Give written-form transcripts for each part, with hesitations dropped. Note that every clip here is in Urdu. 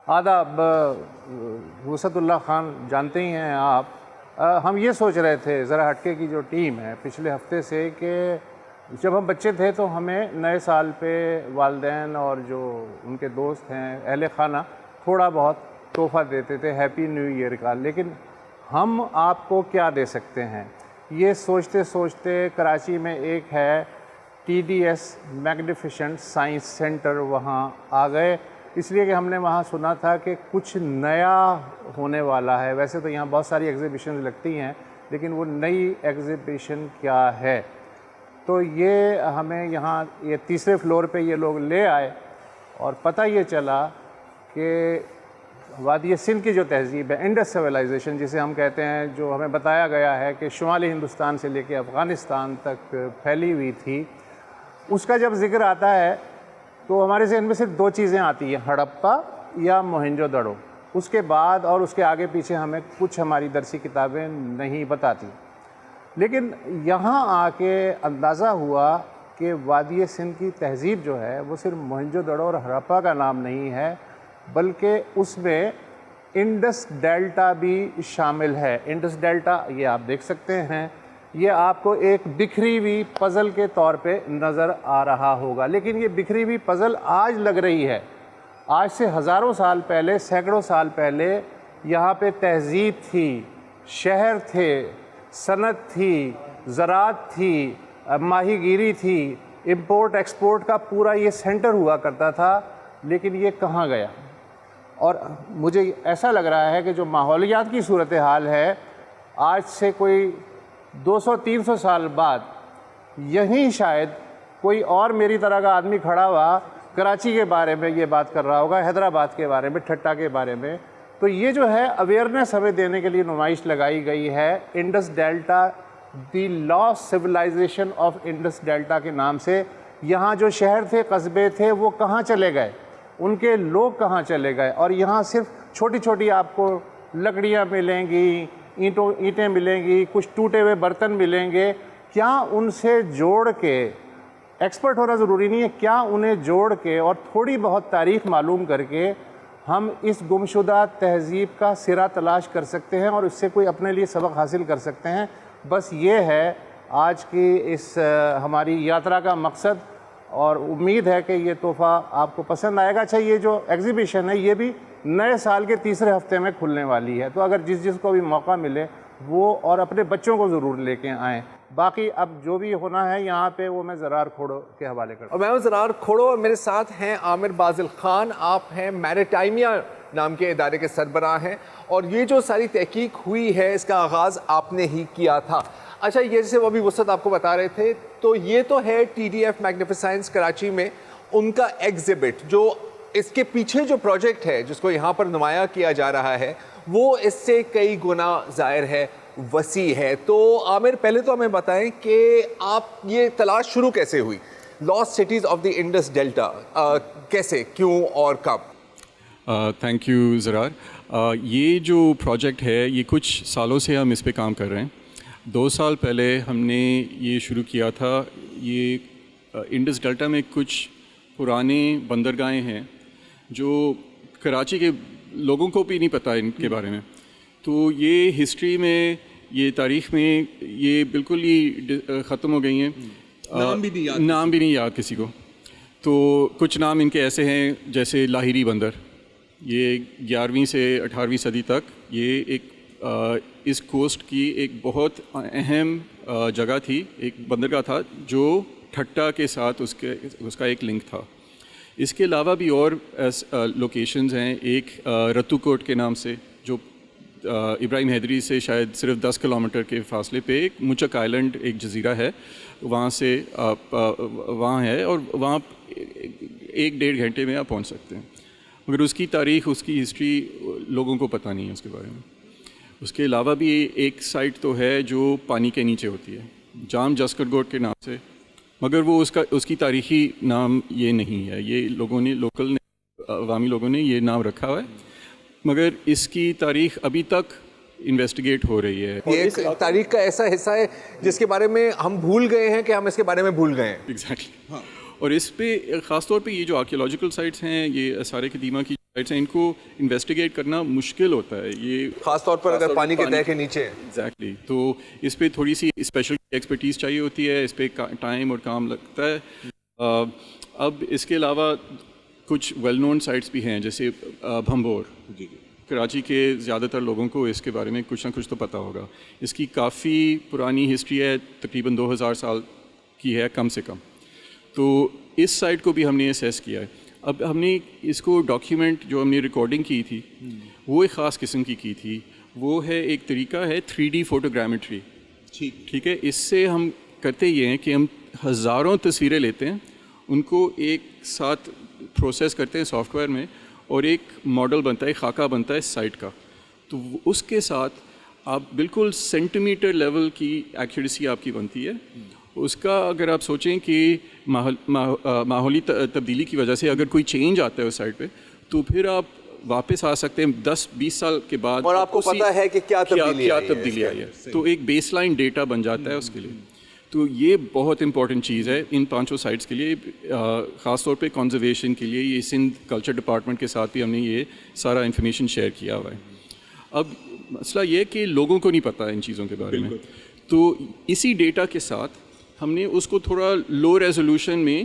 آداب، وسعت اللہ خان جانتے ہی ہیں آپ. ہم یہ سوچ رہے تھے ذرا ہٹکے کی جو ٹیم ہے پچھلے ہفتے سے کہ جب ہم بچے تھے تو ہمیں نئے سال پہ والدین اور جو ان کے دوست ہیں اہل خانہ تھوڑا بہت تحفہ دیتے تھے ہیپی نیو ایئر کا، لیکن ہم آپ کو کیا دے سکتے ہیں. یہ سوچتے سوچتے کراچی میں ایک ہے TDS میگنیفیسنٹ سائنس سینٹر، وہاں آ گئے اس لیے کہ ہم نے وہاں سنا تھا کہ کچھ نیا ہونے والا ہے. ویسے تو یہاں بہت ساری ایگزیبیشنز لگتی ہیں لیکن وہ نئی ایگزیبیشن کیا ہے. تو یہ ہمیں یہاں یہ تیسرے فلور پہ یہ لوگ لے آئے اور پتہ یہ چلا کہ وادی سندھ کی جو تہذیب ہے انڈس سویلائزیشن جسے ہم کہتے ہیں، جو ہمیں بتایا گیا ہے کہ شمالی ہندوستان سے لے کے افغانستان تک پھیلی ہوئی تھی، اس کا جب ذکر آتا ہے تو ہمارے ذہن میں صرف دو چیزیں آتی ہیں، ہڑپا یا موہنجو دڑو. اس کے بعد اور اس کے آگے پیچھے ہمیں کچھ ہماری درسی کتابیں نہیں بتاتی. لیکن یہاں آ کے اندازہ ہوا کہ وادی سندھ کی تہذیب جو ہے وہ صرف موہنجو دڑو اور ہڑپا کا نام نہیں ہے، بلکہ اس میں انڈس ڈیلٹا بھی شامل ہے. انڈس ڈیلٹا یہ آپ دیکھ سکتے ہیں، یہ آپ کو ایک بکھری ہوئی پزل کے طور پہ نظر آ رہا ہوگا، لیکن یہ بکھری ہوئی پزل آج لگ رہی ہے. آج سے ہزاروں سال پہلے، سینکڑوں سال پہلے یہاں پہ تہذیب تھی، شہر تھے، صنعت تھی، زراعت تھی، ماہی گیری تھی، امپورٹ ایکسپورٹ کا پورا یہ سینٹر ہوا کرتا تھا. لیکن یہ کہاں گیا؟ اور مجھے ایسا لگ رہا ہے کہ جو ماحولیات کی صورتحال ہے آج سے کوئی 200-300 سال بعد یہیں شاید کوئی اور میری طرح کا آدمی کھڑا ہوا کراچی کے بارے میں یہ بات کر رہا ہوگا، حیدرآباد کے بارے میں، ٹھٹا کے بارے میں. تو یہ جو ہے اویئرنیس ہمیں دینے کے لیے نمائش لگائی گئی ہے Indus delta, the last civilization of Indus delta کے نام سے. یہاں جو شہر تھے، قصبے تھے، وہ کہاں چلے گئے، ان کے لوگ کہاں چلے گئے، اور یہاں صرف چھوٹی چھوٹی آپ کو لکڑیاں ملیں گی، اینٹیں ملیں گی، کچھ ٹوٹے ہوئے برتن ملیں گے. کیا ان سے جوڑ کے، ایکسپرٹ ہونا ضروری نہیں ہے، کیا انہیں جوڑ کے اور تھوڑی بہت تاریخ معلوم کر کے ہم اس گمشدہ تہذیب کا سرا تلاش کر سکتے ہیں اور اس سے کوئی اپنے لیے سبق حاصل کر سکتے ہیں. بس یہ ہے آج کی اس ہماری یاترا کا مقصد، اور امید ہے کہ یہ تحفہ آپ کو پسند آئے گا. اچھا، یہ جو ایگزیبیشن ہے یہ بھی نئے سال کے تیسرے ہفتے میں کھلنے والی ہے، تو اگر جس کو بھی موقع ملے وہ اور اپنے بچوں کو ضرور لے کے آئیں. باقی اب جو بھی ہونا ہے یہاں پہ وہ میں زرار کھوڑو کے حوالے کرتا ہوں. اور میں ہوں زرار کھوڑو اور میرے ساتھ ہیں عامر بازل خان. آپ ہیں میریٹائمیا نام کے ادارے کے سربراہ ہیں، اور یہ جو ساری تحقیق ہوئی ہے اس کا آغاز آپ نے ہی کیا تھا. اچھا، یہ جیسے وہ ابھی وسعت آپ کو بتا رہے تھے، تو یہ تو ہے TDF میگنیفیسنس کراچی میں ان کا ایگزیبٹ. جو اس کے پیچھے جو پروجیکٹ ہے جس کو یہاں پر نمایاں کیا جا رہا ہے وہ اس سے کئی گنا ظاہر ہے، وسیع ہے. تو عامر، پہلے تو ہمیں بتائیں کہ آپ یہ تلاش شروع کیسے ہوئی، lost cities of the Indus delta, کیسے، کیوں اور کب؟ Thank you Zarar. یہ جو پروجیکٹ ہے یہ کچھ سالوں سے ہم اس پہ کام کر رہے ہیں. 2 سال پہلے ہم نے یہ شروع کیا تھا. یہ انڈس ڈیلٹا میں کچھ پرانے بندرگاہیں ہیں جو کراچی کے لوگوں کو بھی نہیں پتہ ان کے بارے میں. تو یہ ہسٹری میں، یہ تاریخ میں یہ بالکل ہی ختم ہو گئی ہیں. نام بھی نہیں یاد کسی کو. تو کچھ نام ان کے ایسے ہیں جیسے لاہیری بندر، یہ 11ویں سے 18ویں صدی تک یہ ایک اس کوسٹ کی ایک بہت اہم جگہ تھی. ایک بندرگاہ تھا جو ٹھٹا کے ساتھ اس کا ایک لنک تھا. اس کے علاوہ بھی اور لوکیشنز ہیں. ایک رتو کوٹ کے نام سے، جو ابراہیم حیدری سے شاید صرف 10 کلومیٹر کے فاصلے پہ ایک مچک آئلینڈ ایک جزیرہ ہے، وہاں سے وہاں ہے، اور وہاں 1-1.5 گھنٹے میں آپ پہنچ سکتے ہیں. مگر اس کی تاریخ، اس کی ہسٹری لوگوں کو پتہ نہیں ہے اس کے بارے میں. اس کے علاوہ بھی ایک سائٹ تو ہے جو پانی کے نیچے ہوتی ہے، جام جسکر گوٹ کے نام سے، مگر وہ اس کی تاریخی نام یہ نہیں ہے. یہ لوگوں نے، لوکل نے، عوامی لوگوں نے یہ نام رکھا ہوا ہے، مگر اس کی تاریخ ابھی تک انویسٹیگیٹ ہو رہی ہے. یہ ایک تاریخ کا ایسا حصہ ہے جس کے بارے میں ہم بھول گئے ہیں کہ ہم اس کے بارے میں بھول گئے ہیں. ایگزیکٹلی. اور اس پہ خاص طور پہ یہ جو آرکیولوجیکل سائٹس ہیں، یہ آثار قدیمہ کی سے ان کو انویسٹیگیٹ کرنا مشکل ہوتا ہے، یہ خاص طور پر اگر پانی کے تہہ کے نیچے ہے. ایگزیکٹلی. تو اس پہ تھوڑی سی اسپیشل ایکسپرٹیز چاہیے ہوتی ہے، اس پہ ٹائم اور کام لگتا ہے. اب اس کے علاوہ کچھ ویل نون سائٹس بھی ہیں جیسے بھمبور. کراچی کے زیادہ تر لوگوں کو اس کے بارے میں کچھ نہ کچھ تو پتہ ہوگا. اس کی کافی پرانی ہسٹری ہے، تقریباً 2000 سال کی ہے کم سے کم. تو اس سائٹ کو بھی ہم نے اسیس کیا ہے. اب ہم نے اس کو ڈاکیومنٹ جو ہم نے ریکارڈنگ کی تھی وہ ایک خاص قسم کی تھی. وہ ہے ایک طریقہ ہے 3D فوٹوگرامیٹری. ٹھیک ہے. اس سے ہم کرتے یہ ہیں کہ ہم ہزاروں تصویریں لیتے ہیں، ان کو ایک ساتھ پروسیس کرتے ہیں سافٹ ویئر میں، اور ایک ماڈل بنتا ہے، خاکہ بنتا ہے اس سائٹ کا. تو اس کے ساتھ آپ بالکل سینٹی میٹر لیول کی ایکوریسی آپ کی بنتی ہے. اس کا اگر آپ سوچیں کہ ماحولی تبدیلی کی وجہ سے اگر کوئی چینج آتا ہے اس سائٹ پہ، تو پھر آپ واپس آ سکتے ہیں 10-20 سال کے بعد، اور آپ کو پتہ ہے کہ کیا تبدیلی آئی ہے. تو ایک بیس لائن ڈیٹا بن جاتا ہے اس کے لیے. تو یہ بہت امپورٹنٹ چیز ہے ان 5 سائٹس کے لیے، خاص طور پہ کنزرویشن کے لیے. یہ سندھ کلچر ڈپارٹمنٹ کے ساتھ بھی ہم نے یہ سارا انفارمیشن شیئر کیا ہوا ہے. اب مسئلہ یہ کہ لوگوں کو نہیں پتہ ان چیزوں کے بارے میں. تو اسی ڈیٹا کے ساتھ ہم نے اس کو تھوڑا لو ریزولوشن میں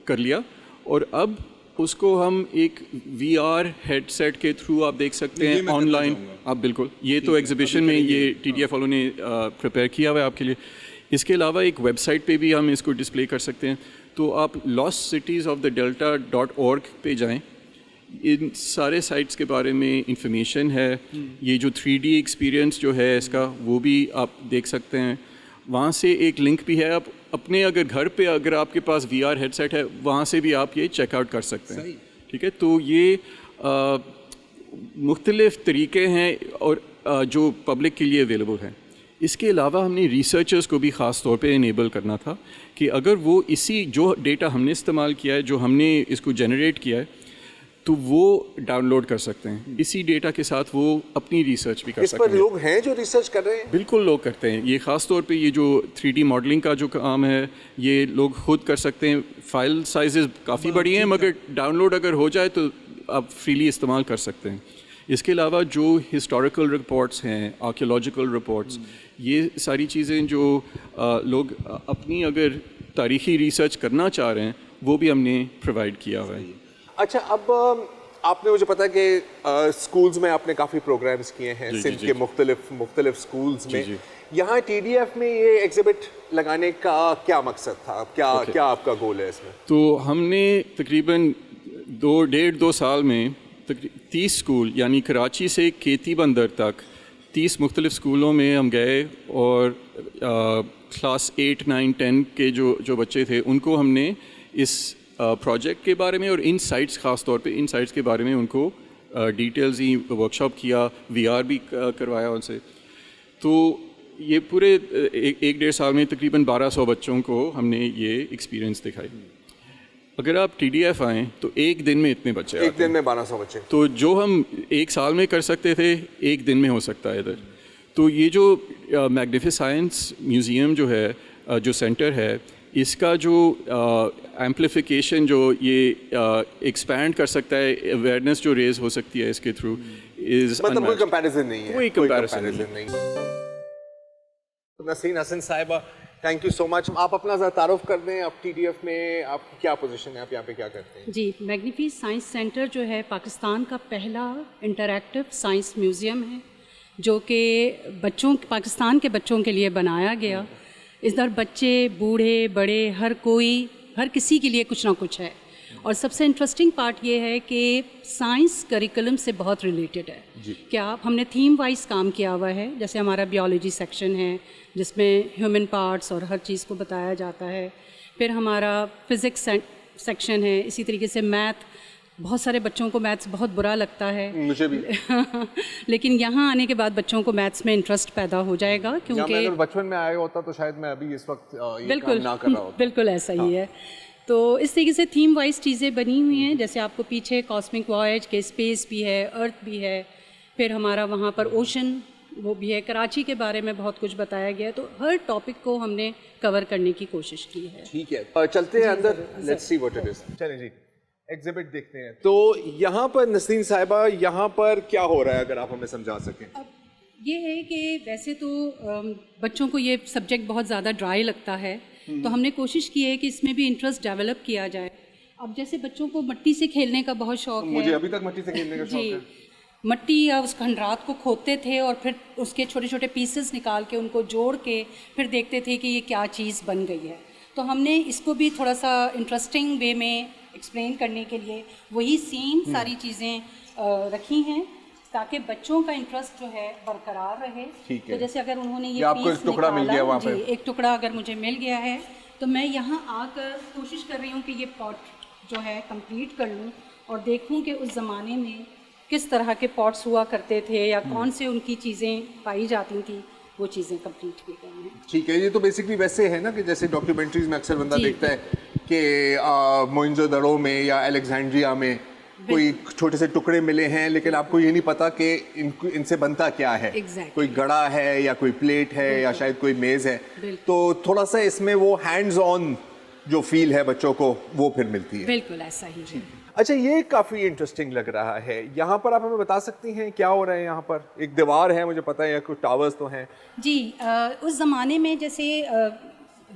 کر لیا، اور اب اس کو ہم ایک VR ہیڈ سیٹ کے تھرو آپ دیکھ سکتے ہیں آن لائن. آپ بالکل، یہ تو ایگزیبیشن میں یہ TDF والوں نے پریپیئر کیا ہوا ہے آپ کے لیے. اس کے علاوہ ایک ویب سائٹ پہ بھی ہم اس کو ڈسپلے کر سکتے ہیں. تو آپ lostcitiesofthedelta.org پہ جائیں. ان سارے سائٹس کے بارے میں انفارمیشن ہے. یہ جو 3D ایکسپیرئنس جو ہے اس کا وہ بھی آپ دیکھ سکتے ہیں. وہاں سے ایک لنک بھی ہے، آپ اپنے اگر گھر پہ اگر آپ کے پاس VR ہیڈ سیٹ ہے وہاں سے بھی آپ یہ چیک آؤٹ کر سکتے ہیں. ٹھیک ہے. تو یہ مختلف طریقے ہیں اور جو پبلک کے لیے اویلیبل ہیں. اس کے علاوہ ہم نے ریسرچرز کو بھی خاص طور پہ انیبل کرنا تھا کہ اگر وہ اسی جو ڈیٹا ہم نے استعمال کیا ہے، جو ہم نے اس کو جنریٹ کیا ہے، تو وہ ڈاؤن لوڈ کر سکتے ہیں. اسی ڈیٹا کے ساتھ وہ اپنی ریسرچ بھی کر سکتے ہیں. اس پر لوگ ہیں جو ریسرچ کر رہے ہیں؟ بالکل لوگ کرتے ہیں. یہ خاص طور پہ یہ جو 3D ماڈلنگ کا جو کام ہے یہ لوگ خود کر سکتے ہیں. فائل سائزز کافی بڑی ہیں، مگر ڈاؤن لوڈ اگر ہو جائے تو آپ فریلی استعمال کر سکتے ہیں. اس کے علاوہ جو ہسٹوریکل رپورٹس ہیں، آرکیولوجیکل رپورٹس، یہ ساری چیزیں جو لوگ اپنی اگر تاریخی ریسرچ کرنا چاہ رہے ہیں وہ بھی ہم نے پرووائڈ کیا ہوا ہے. اچھا، اب آپ نے مجھے پتا کہ اسکولز میں آپ نے کافی پروگرامز کیے ہیں سندھ کے مختلف اسکولز میں. یہاں TDF میں یہ ایگزیبٹ لگانے کا کیا مقصد تھا؟ کیا آپ کا گول ہے اس میں؟ تو ہم نے تقریباً 2.5 سال میں 30 اسکول، یعنی کراچی سے کیتی بندر تک 30 مختلف اسکولوں میں ہم گئے، اور کلاس 8, 9, 10 کے جو بچے تھے ان کو ہم نے اس پروجیکٹ کے بارے میں اور ان سائٹس، خاص طور پہ ان سائٹس کے بارے میں ان کو ڈیٹیلز ہی ورک شاپ کیا، VR بھی کروایا ان سے. تو یہ پورے 1.5 سال میں تقریباً 1200 بچوں کو ہم نے یہ ایکسپیرئنس دکھائی. اگر آپ TDF آئیں تو ایک دن میں اتنے بچے، ایک دن میں 1200 بچے، تو جو ہم 1 سال میں کر سکتے تھے ایک دن میں ہو سکتا ہے ادھر. تو یہ جو میگنیفیسائنس میوزیم جو ہے، جو سینٹر ہے، اس کا جو ایمپلیفیکیشن جو یہ ایکسپینڈ کر سکتا ہے، اویئرنیس جو ریز ہو سکتی ہے اس کے تھرو، مطلب کوئی کمپیریزن نہیں ہے. کوئی کمپیریزن نہیں. نسرین حسن صاحبہ، تھینک یو سو مچ. آپ اپنا ذرا تعارف کر دیں. آپ TDF میں آپ کی کیا پوزیشن ہے؟ آپ یہاں پہ کیا کرتے ہیں؟ جی، میگنیفی سائنس سینٹر جو ہے پاکستان کا پہلا انٹریکٹیو سائنس میوزیم ہے جو کہ پاکستان کے بچوں کے لیے بنایا گیا. ادھر بچے، بوڑھے، بڑے، ہر کسی کے لیے کچھ نہ کچھ ہے. اور سب سے انٹرسٹنگ پارٹ یہ ہے کہ سائنس کریکولم سے بہت ریلیٹڈ ہے. کیا ہم نے تھیم وائز کام کیا ہوا ہے. جیسے ہمارا بیولوجی سیکشن ہے جس میں ہیومن پارٹس اور ہر چیز کو بتایا جاتا ہے. پھر ہمارا فزکس سیکشن ہے. اسی طریقے سے میتھ، بہت سارے بچوں کو میتھس بہت برا لگتا ہے، مجھے بھی لیکن یہاں آنے کے بعد بچوں کو میتھس میں انٹرسٹ پیدا ہو جائے گا، کیونکہ اگر بچپن میں آیا ہوتا تو شاید میں ابھی اس وقت یہ کام نہ کر رہا ہوتا. بالکل ایسا ہی ہے. تو اس طریقے سے تھیم وائز چیزیں بنی ہوئی ہیں. جیسے آپ کو پیچھے کاسمک وائج کے اسپیس بھی ہے، ارتھ بھی ہے. پھر ہمارا وہاں پر اوشن وہ بھی ہے. کراچی کے بارے میں بہت کچھ بتایا گیا. تو ہر ٹاپک کو ہم نے کور کرنے کی کوشش کی ہے. ٹھیک ہے، چلتے ہیں اندر. Let's see what it is. چلیں جی. ایگزیبٹ دیکھتے ہیں. تو یہاں پر نسرین صاحبہ یہاں پر کیا ہو رہا ہے اگر آپ ہمیں سمجھا سکیں؟ یہ ہے کہ ویسے تو بچوں کو یہ سبجیکٹ بہت زیادہ ڈرائی لگتا ہے، تو ہم نے کوشش کی ہے کہ اس میں بھی انٹرسٹ ڈیولپ کیا جائے. اب جیسے بچوں کو مٹی سے کھیلنے کا بہت شوق ہے. مجھے ابھی تک مٹی سے کھیلنے کا شوق ہے. مٹی یا اس کھنڈرات کو کھودتے تھے اور پھر اس کے چھوٹے چھوٹے پیسز نکال کے ان کو جوڑ کے پھر دیکھتے تھے کہ یہ کیا چیز بن گئی ہے. تو ہم نے اس کو بھی تھوڑا سا انٹرسٹنگ وے میں ایکسپلین کرنے کے لیے وہی سین ساری چیزیں رکھی ہیں تاکہ بچوں کا انٹرسٹ جو ہے برقرار رہے. تو جیسے اگر انہوں نے یہ پیس نکالا، جی ایک ٹکڑا اگر مجھے مل گیا ہے تو میں یہاں آ کر کوشش کر رہی ہوں کہ یہ پاٹ جو ہے کمپلیٹ کر لوں اور دیکھوں کہ اس زمانے میں کس طرح کے پاٹس ہوا کرتے تھے یا کون سے ان کی چیزیں پائی جاتی تھیں، وہ چیزیں کمپلیٹ کی گئی ہیں. ٹھیک ہے. یہ تو بیسکلی ویسے ہے نا کہ جیسے ڈاکیومنٹریز میں اکثر بندہ دیکھتا ہے کہ موئنجو دڑو میں یا الیگزینڈریا میں کوئی چھوٹے سے ٹکڑے ملے ہیں لیکن آپ کو یہ نہیں پتا کہ ان سے بنتا کیا ہے. کوئی گڑا ہے یا کوئی پلیٹ ہے یا شاید کوئی میز ہے. تو تھوڑا سا اس میں وہ ہینڈز آن جو فیل ہے بچوں کو وہ پھر ملتی ہے. بالکل ایسا ہی ہے. اچھا یہ کافی انٹرسٹنگ لگ رہا ہے. یہاں پر آپ ہمیں بتا سکتی ہیں کیا ہو رہا ہے یہاں پر؟ ایک دیوار ہے مجھے پتا ہے یا کچھ ٹاورز تو ہیں. جی اس زمانے میں جیسے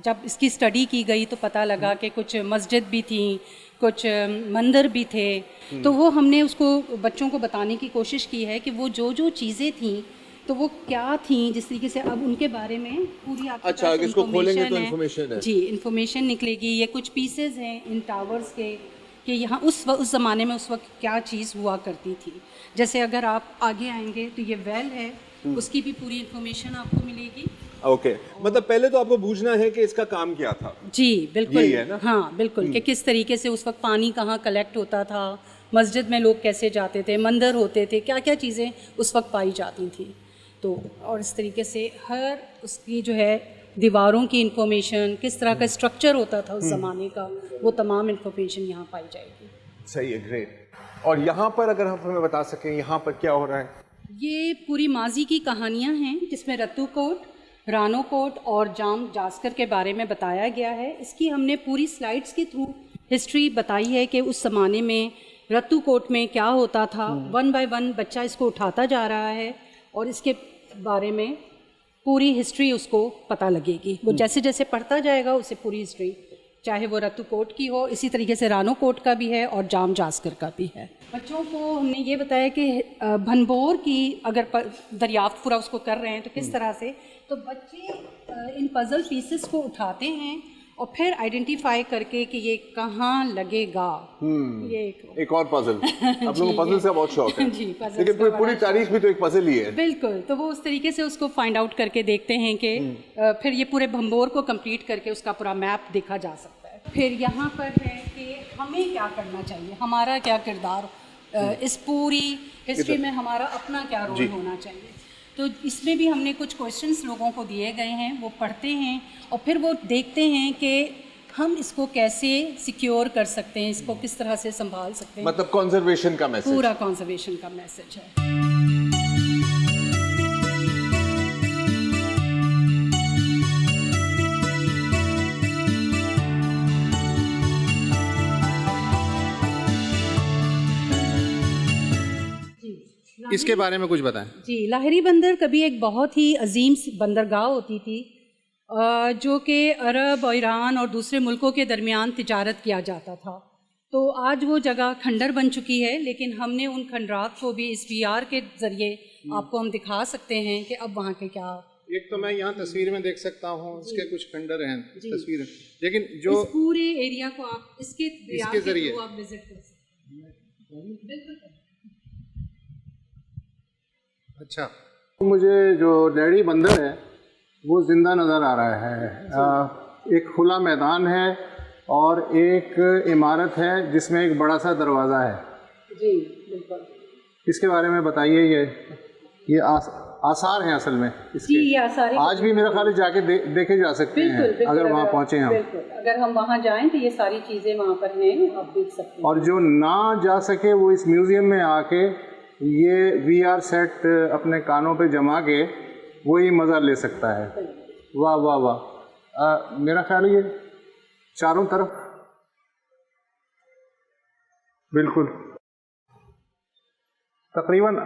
جب اس کی اسٹڈی کی گئی تو پتہ لگا کہ کچھ مسجد بھی تھیں، کچھ مندر بھی تھے. تو وہ ہم نے اس کو بچوں کو بتانے کی کوشش کی ہے کہ وہ جو چیزیں تھیں تو وہ کیا تھیں، جس طریقے سے اب ان کے بارے میں پوری آپ کے پاس اس کو کھولیں گے تو انفارمیشن ہے. جی انفارمیشن نکلے گی. یہ کچھ پیسز ہیں ان ٹاورز کے کہ یہاں اس زمانے میں اس وقت کیا چیز ہوا کرتی تھی. جیسے اگر آپ آگے آئیں گے تو یہ ویل ہے، اس کی بھی پوری انفارمیشن آپ کو ملے گی. اوکے. مطلب پہلے تو آپ کو پوچھنا ہے کہ اس کا کام کیا تھا. جی بالکل. ہاں بالکل، کہ کس طریقے سے اس وقت پانی کہاں کلیکٹ ہوتا تھا، مسجد میں لوگ کیسے جاتے تھے، مندر ہوتے تھے، کیا کیا چیزیں اس وقت پائی جاتی تھیں. تو اور اس طریقے سے ہر اس کی جو ہے دیواروں کی انفارمیشن، کس طرح کا اسٹرکچر ہوتا تھا اس زمانے کا، وہ تمام انفارمیشن یہاں پائی جائے گی. صحیح ہے. گریٹ. اور یہاں پر اگر ہم ہمیں بتا سکیں یہاں پر کیا ہو رہا ہے؟ یہ پوری ماضی کی کہانیاں ہیں جس میں رتو کوٹ، رانو کوٹ اور جام جاسکر کے بارے میں بتایا گیا ہے. اس کی ہم نے پوری سلائڈس کے تھرو ہسٹری بتائی ہے کہ اس زمانے میں رتو کوٹ میں کیا ہوتا تھا. ون بائی ون بچہ اس کو اٹھاتا جا رہا ہے اور اس کے بارے میں پوری ہسٹری اس کو پتہ لگے گی. وہ جیسے جیسے پڑھتا جائے گا اسے پوری ہسٹری، چاہے وہ رتو کوٹ کی ہو، اسی طریقے سے رانو کوٹ کا بھی ہے اور جام جاسکر کا بھی ہے. بچوں کو ہم نے یہ بتایا کہ بھنبور کی اگر دریافت پورا اس کو کر رہے ہیں تو کس طرح سے، تو بچے ان پزل پیسز کو اٹھاتے ہیں اور پھر آئیڈینٹیفائی کر کے کہ یہ کہاں لگے گا. یہ ایک اور پزل. آپ لوگوں کو پزل سے بہت شوق ہے. جی لیکن پوری تاریخ بھی تو ایک پزل ہی ہے. بالکل. تو وہ اس طریقے سے اس کو فائنڈ آؤٹ کر کے دیکھتے ہیں کہ پھر یہ پورے بھنبور کو کمپلیٹ کر کے اس کا پورا میپ دیکھا جا سکتا ہے. پھر یہاں پر ہے کہ ہمیں کیا کرنا چاہیے، ہمارا کیا کردار اس پوری ہسٹری میں، ہمارا اپنا کیا رول ہونا چاہیے. تو اس میں بھی ہم نے کچھ کویشچنس لوگوں کو دیے گئے ہیں، وہ پڑھتے ہیں اور پھر وہ دیکھتے ہیں کہ ہم اس کو کیسے سیکیور کر سکتے ہیں، اس کو کس طرح سے سنبھال سکتے ہیں. مطلب کنزرویشن کا میسج، پورا کنزرویشن کا میسج ہے. اس کے بارے میں کچھ بتائیں. جی لاہری بندر کبھی ایک بہت ہی عظیم بندرگاہ ہوتی تھی جو کہ عرب اور ایران اور دوسرے ملکوں کے درمیان تجارت کیا جاتا تھا. تو آج وہ جگہ کھنڈر بن چکی ہے، لیکن ہم نے ان کھنڈرات کو بھی اس VR کے ذریعے آپ کو ہم دکھا سکتے ہیں کہ اب وہاں کے کیا. ایک تو میں یہاں تصویر میں دیکھ سکتا ہوں اس کے کچھ کھنڈر ہیں تصویر، لیکن جو اس پورے ایریا کو آپ اس کے ذریعے آپ وزٹ کر سکتے ہیں. بالکل. اچھا، مجھے جو ڈیڑھی بندر ہے وہ زندہ نظر آ رہا ہے. ایک کھلا میدان ہے اور ایک عمارت ہے جس میں ایک بڑا سا دروازہ ہے. جی بالکل. اس کے بارے میں بتائیے. یہ آثار ہیں اصل میں اس کے. یہ آثار آج بھی میرا خیال ہے جا کے دیکھے جا سکتے ہیں اگر وہاں پہنچے ہم. بالکل، اگر ہم وہاں جائیں تو یہ ساری چیزیں وہاں پر ہیں، آپ دیکھ سکتے ہیں. اور جو نہ جا سکے وہ اس میوزیم میں آ کے یہ VR سیٹ اپنے کانوں پہ جما کے وہی مزہ لے سکتا ہے. واہ واہ واہ. میرا خیال ہے یہ چاروں طرف بالکل تقریباً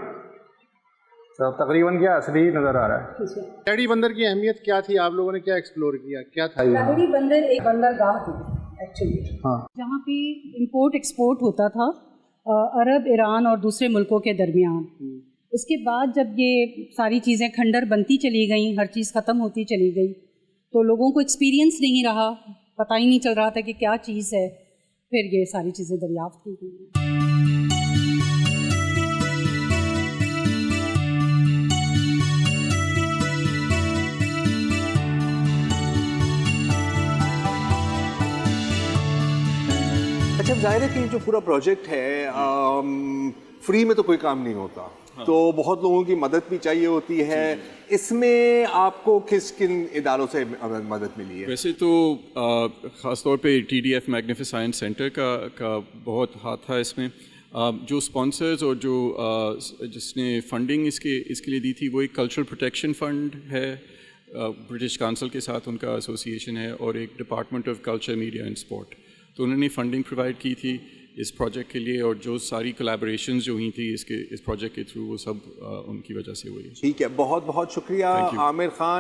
کیا اصلی نظر آ رہا ہے. لہڑی بندر کی اہمیت کیا تھی؟ آپ لوگوں نے کیا ایکسپلور کیا؟ کیا تھا یہ؟ لہڑی بندر ایک بندرگاہ تھی ایکچولی، ہاں جہاں پہ امپورٹ ایکسپورٹ ہوتا تھا عرب، ایران اور دوسرے ملکوں کے درمیان. اس کے بعد جب یہ ساری چیزیں کھنڈر بنتی چلی گئیں، ہر چیز ختم ہوتی چلی گئی، تو لوگوں کو ایکسپیرینس نہیں رہا، پتہ ہی نہیں چل رہا تھا کہ کیا چیز ہے. پھر یہ ساری چیزیں دریافت کی گئی. اچھا، ظاہر ہے کہ جو پورا پروجیکٹ ہے فری میں تو کوئی کام نہیں ہوتا، تو بہت لوگوں کی مدد بھی چاہیے ہوتی ہے. اس میں آپ کو کن اداروں سے مدد ملی ہے؟ ویسے تو خاص طور پہ TDF میگنیفیسائنس سینٹر کا بہت ہاتھ تھا اس میں. جو اسپانسرز اور جو جس نے فنڈنگ اس کے لیے دی تھی وہ ایک کلچرل پروٹیکشن فنڈ ہے، برٹش کونسل کے ساتھ ان کا ایسوسیشن ہے، اور ایک department of culture, media and sport. تو انہوں نے فنڈنگ پرووائڈ کی تھی اس پروجیکٹ کے لیے، اور جو ساری کولیبوریشنز جو ہوئی تھی اس پروجیکٹ کے تھرو وہ سب ان کی وجہ سے ہوئی. ٹھیک ہے، بہت بہت شکریہ عامر خان.